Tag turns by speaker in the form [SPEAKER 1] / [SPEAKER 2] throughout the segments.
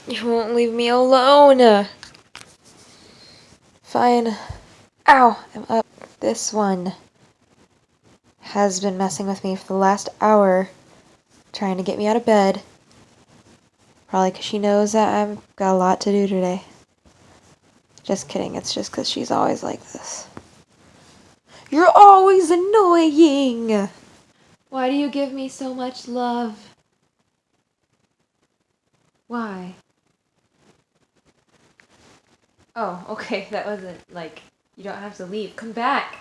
[SPEAKER 1] You won't leave me alone. Fine. Ow, I'm up. This one has been messing with me for the last hour, trying to get me out of bed. Probably because she knows that I've got a lot to do today. Just kidding, it's just because she's always like this. You're always annoying! Why do you give me so much love? Why? Oh, okay, that wasn't like, you don't have to leave. Come back!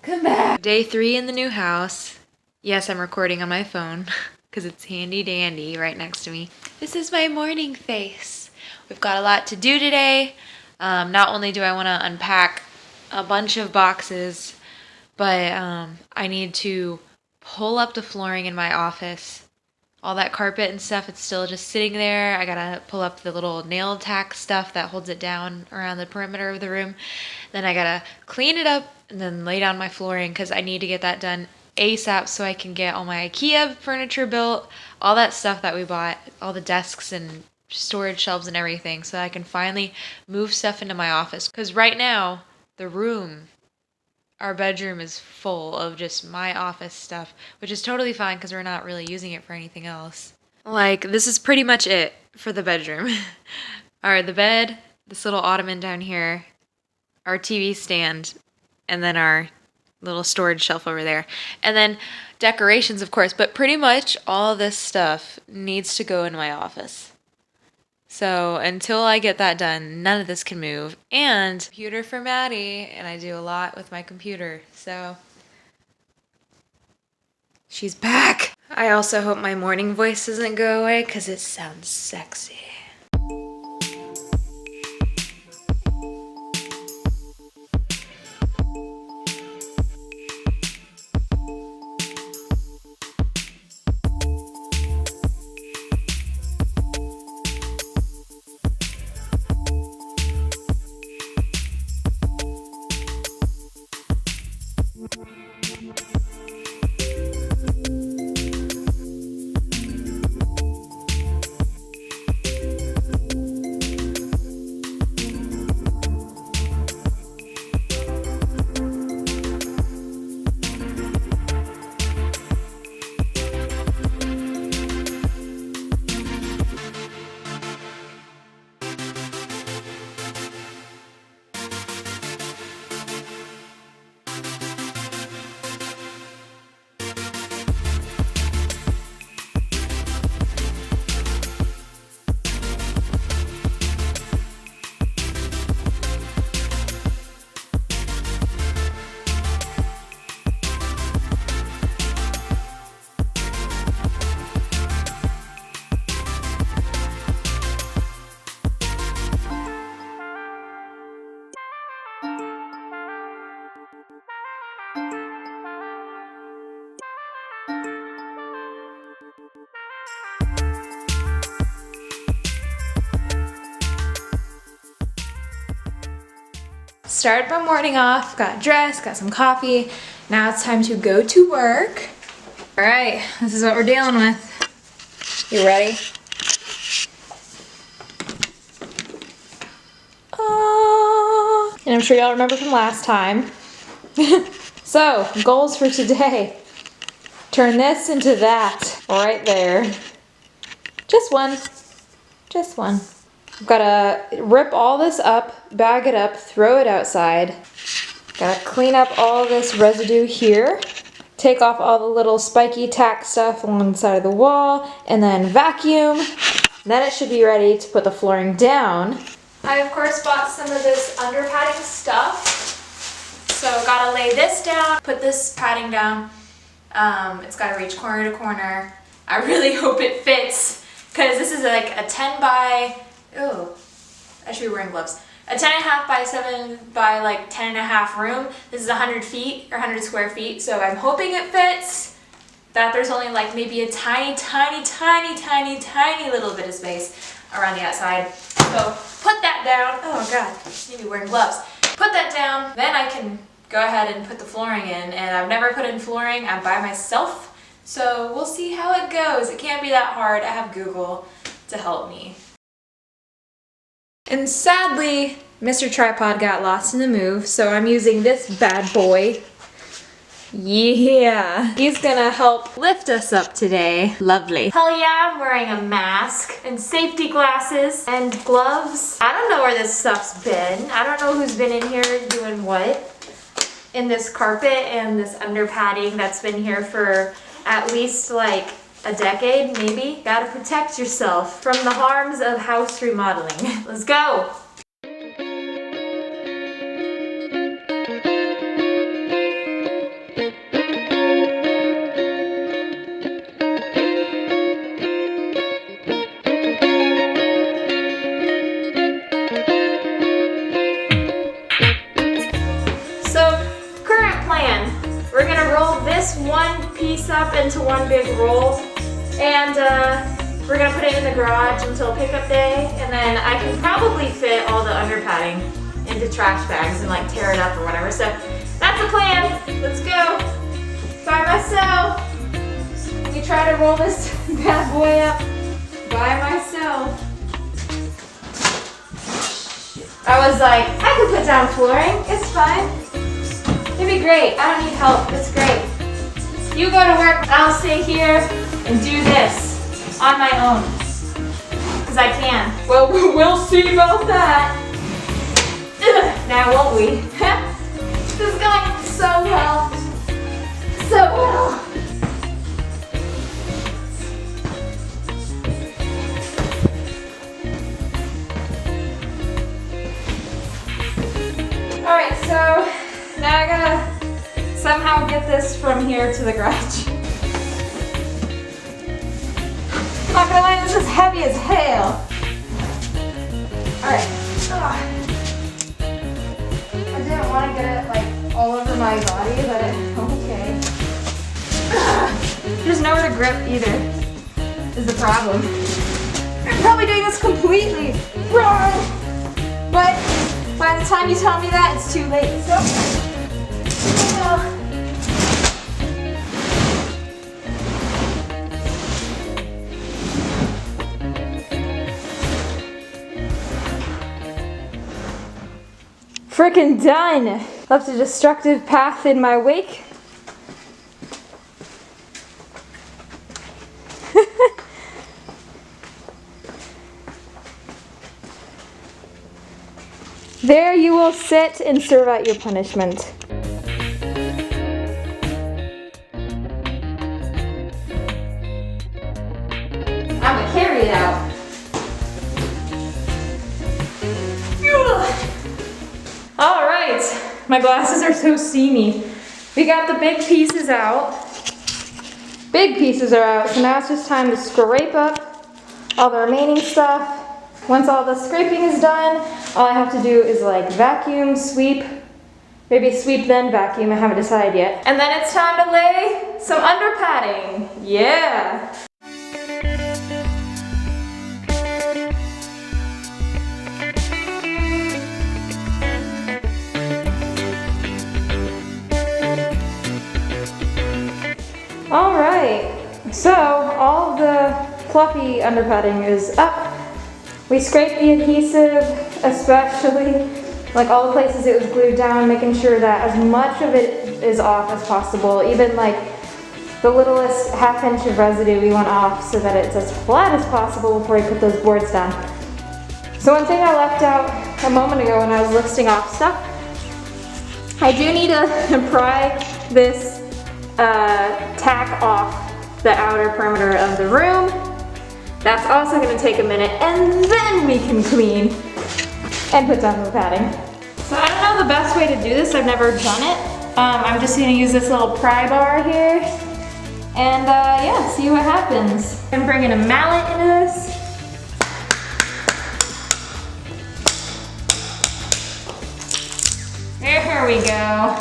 [SPEAKER 1] Come back! Day 3 in the new house. Yes, I'm recording on my phone because it's handy dandy right next to me. This is my morning face. We've got a lot to do today. Not only do I want to unpack a bunch of boxes, but I need to pull up the flooring in my office. All that carpet and stuff, it's still just sitting there. I gotta pull up the little nail tack stuff that holds it down around the perimeter of the room. Then I gotta clean it up and then lay down my flooring because I need to get that done ASAP so I can get all my IKEA furniture built, all that stuff that we bought, all the desks and storage shelves and everything, so I can finally move stuff into my office. Because right now, our bedroom is full of just my office stuff, which is totally fine because we're not really using it for anything else. Like, this is pretty much it for the bedroom. The bed, this little ottoman down here, our TV stand, and then our little storage shelf over there. And then decorations, of course, but pretty much all this stuff needs to go in my office. So until I get that done, none of this can move. And computer for Maddie, and I do a lot with my computer, so she's back. I also hope my morning voice doesn't go away because it sounds sexy. Started my morning off, got dressed, got some coffee. Now it's time to go to work. All right, this is what we're dealing with. You ready? And I'm sure y'all remember from last time. So, goals for today. Turn this into that, right there. Just one, just one. I've gotta rip all this up, bag it up, throw it outside. Gotta clean up all this residue here. Take off all the little spiky tack stuff along the side of the wall, and then vacuum. Then it should be ready to put the flooring down. I of course bought some of this under padding stuff. So gotta lay this down, put this padding down. It's gotta reach corner to corner. I really hope it fits, because this is like a 10 by, oh, I should be wearing gloves. A 10.5 by 7 by like 10.5 room. This is 100 feet or 100 square feet, so I'm hoping it fits. That there's only like maybe a tiny little bit of space around the outside. So put that down. Oh god, maybe wearing gloves. Put that down, then I can go ahead and put the flooring in. And I've never put in flooring, I'm by myself. So we'll see how it goes. It can't be that hard. I have Google to help me. And sadly, Mr. Tripod got lost in the move, so I'm using this bad boy. Yeah, he's gonna help lift us up today. Lovely. Hell yeah, I'm wearing a mask and safety glasses and gloves. I don't know where this stuff's been. I don't know who's been in here doing what. In this carpet and this under padding that's been here for at least like a decade, maybe. Gotta protect yourself from the harms of house remodeling. Let's go. This one piece up into one big roll, and we're gonna put it in the garage until pickup day, and then I can probably fit all the under padding into trash bags and like tear it up or whatever. So that's the plan. Let's go. By myself. We try to roll this bad boy up by myself. I was like, I can put down flooring. It's fine. It'd be great. I don't need help. It's great. You go to work, I'll stay here and do this on my own. Because I can. Well, we'll see about that. Now, won't we? This is going so well. So well. Alright, so now I gotta somehow get this from here to the garage. I'm not gonna lie, this is heavy as hell. Alright. I didn't want to get it like all over my body, but okay. There's nowhere to grip either, is the problem. I'm probably doing this completely wrong, but by the time you tell me that, it's too late. So. Frickin' done! Left a destructive path in my wake. There you will sit and serve out your punishment. I'm gonna carry it out. All right, my glasses are so steamy. We got the big pieces out. Big pieces are out, so now it's just time to scrape up all the remaining stuff. Once all the scraping is done, all I have to do is like vacuum, sweep, maybe sweep then vacuum, I haven't decided yet. And then it's time to lay some under padding. Yeah. All right, so all of the fluffy under padding is up. We scraped the adhesive, especially like all the places it was glued down, making sure that as much of it is off as possible. Even like the littlest half-inch of residue we want off so that it's as flat as possible before we put those boards down. So one thing I left out a moment ago when I was listing off stuff, I do need to pry this tack off the outer perimeter of the room. That's also going to take a minute, and then we can clean and put down the padding. So I don't know the best way to do this. I've never done it. I'm just going to use this little pry bar here and yeah, see what happens. I'm bringing a mallet into this. There we go.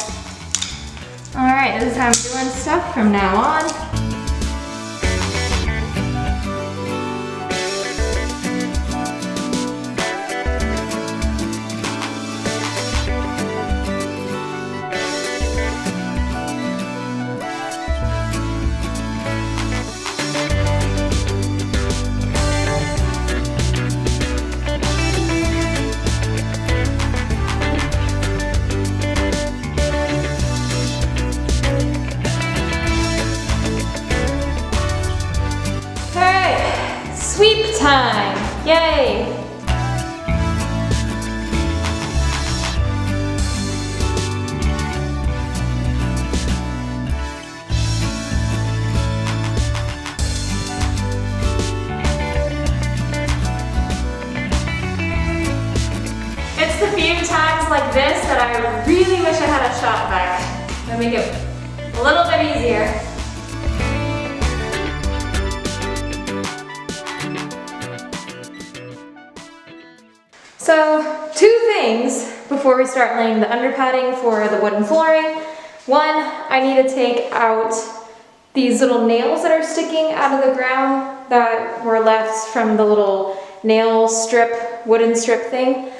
[SPEAKER 1] Alright, this is how I'm doing stuff from now on. Yay! It's the few times like this that I really wish I had a shop vac. It'll make it a little bit easier. So, two things before we start laying the underpadding for the wooden flooring. One, I need to take out these little nails that are sticking out of the ground that were left from the little nail strip, wooden strip thing.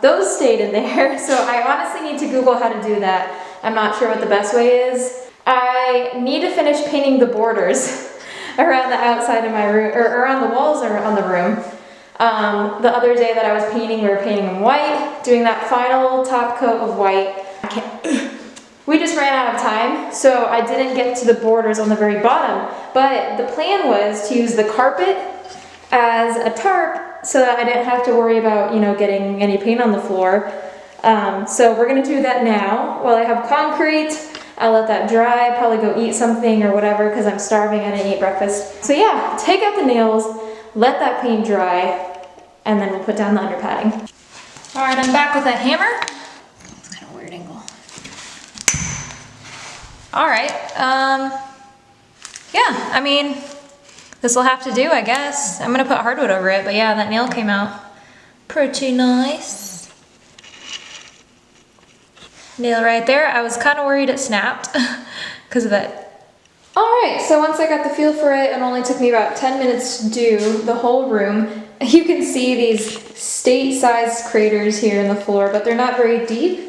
[SPEAKER 1] Those stayed in there, so I honestly need to Google how to do that. I'm not sure what the best way is. I need to finish painting the borders around the outside of my room, or around the walls around the room. The other day that I was painting, we were painting them white, doing that final top coat of white. We just ran out of time, so I didn't get to the borders on the very bottom. But the plan was to use the carpet as a tarp so that I didn't have to worry about, you know, getting any paint on the floor. So we're gonna do that now. While I have concrete, I'll let that dry, probably go eat something or whatever because I'm starving, I didn't eat breakfast. So yeah, take out the nails, let that paint dry, and then we'll put down the underpadding. All right, I'm back with that hammer. It's kind of a weird angle. All right, yeah, I mean, this will have to do, I guess. I'm gonna put hardwood over it, but yeah, that nail came out pretty nice. Nail right there. I was kind of worried it snapped because of that. Alright, so once I got the feel for it, it only took me about 10 minutes to do the whole room. You can see these state-sized craters here in the floor, but they're not very deep.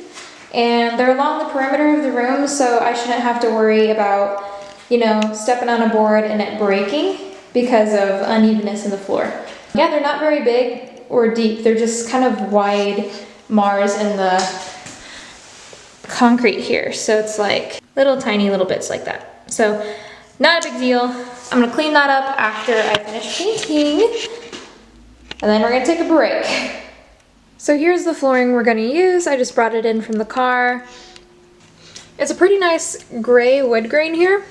[SPEAKER 1] And they're along the perimeter of the room, so I shouldn't have to worry about, you know, stepping on a board and it breaking because of unevenness in the floor. Yeah, they're not very big or deep. They're just kind of wide Mars in the concrete here. So it's like little tiny little bits like that. So not a big deal. I'm gonna clean that up after I finish painting. And then we're gonna take a break. So here's the flooring we're gonna use. I just brought it in from the car. It's a pretty nice gray wood grain here.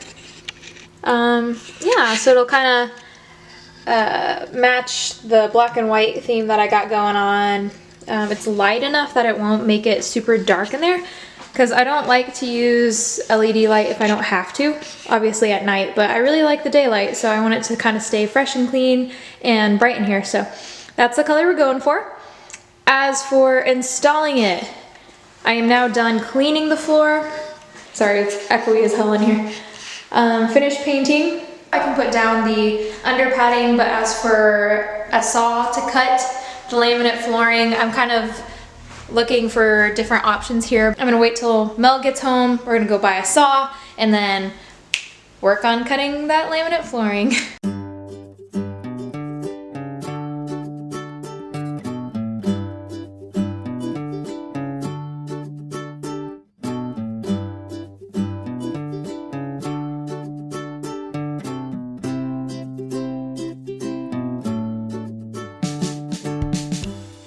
[SPEAKER 1] Yeah, so it'll kind of match the black and white theme that I got going on. It's light enough that it won't make it super dark in there, because I don't like to use LED light if I don't have to, obviously at night, but I really like the daylight, so I want it to kind of stay fresh and clean and bright in here. So that's the color we're going for. As for installing it, I am now done cleaning the floor. Sorry, it's echoey as hell in here. Finished painting. I can put down the underpadding, but as for a saw to cut the laminate flooring, I'm kind of looking for different options here. I'm gonna wait till Mel gets home. We're gonna go buy a saw and then work on cutting that laminate flooring.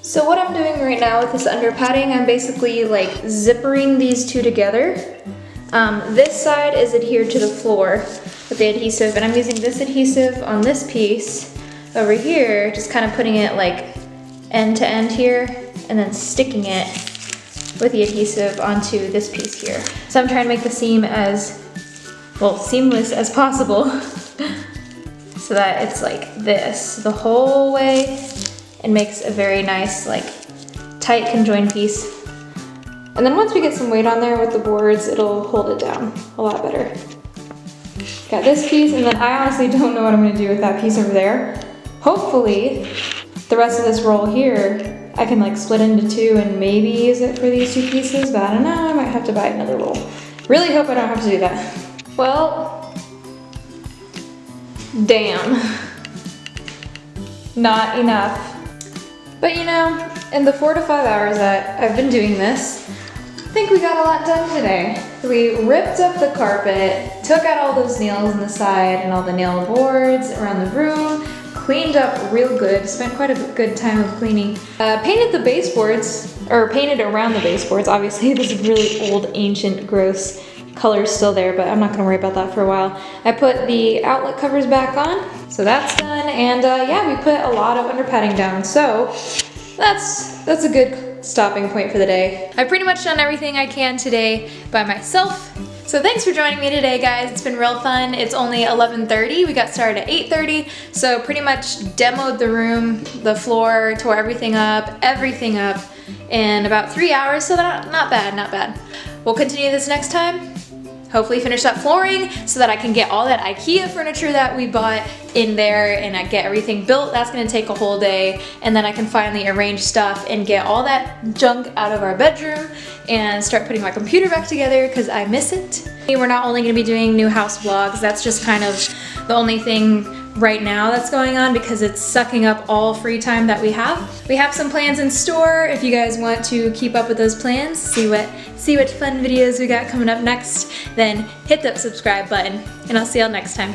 [SPEAKER 1] So what I'm doing right now with this underpadding, I'm basically like zippering these two together. This side is adhered to the floor with the adhesive, and I'm using this adhesive on this piece over here, just kind of putting it like end to end here, and then sticking it with the adhesive onto this piece here. So I'm trying to make the seam as, well, seamless as possible so that it's like this the whole way. It makes a very nice, like, tight conjoined piece. And then once we get some weight on there with the boards, it'll hold it down a lot better. Got this piece, and then I honestly don't know what I'm gonna do with that piece over there. Hopefully, the rest of this roll here, I can like split into two and maybe use it for these two pieces, but I don't know, I might have to buy another roll. Really hope I don't have to do that. Well, damn. Not enough. But you know, in the 4 to 5 hours that I've been doing this, I think we got a lot done today. We ripped up the carpet, took out all those nails on the side and all the nail boards around the room, cleaned up real good. Spent quite a good time of cleaning. Painted the baseboards, or painted around the baseboards. Obviously, this really old, ancient, gross color's still there, but I'm not gonna worry about that for a while. I put the outlet covers back on, so that's done. And yeah, we put a lot of under padding down, so that's a good stopping point for the day. I've pretty much done everything I can today by myself. So thanks for joining me today, guys. It's been real fun. It's only 11:30. We got started at 8:30, so pretty much demoed the room, the floor, tore everything up in about 3 hours, so not bad, not bad. We'll continue this next time. Hopefully finish that flooring so that I can get all that IKEA furniture that we bought in there and I get everything built. That's gonna take a whole day, and then I can finally arrange stuff and get all that junk out of our bedroom and start putting my computer back together because I miss it. We're not only gonna be doing new house vlogs, that's just kind of the only thing right now that's going on because it's sucking up all free time that we have. We have some plans in store if you guys want to keep up with those plans, see what fun videos we got coming up next, then hit that subscribe button and I'll see y'all next time.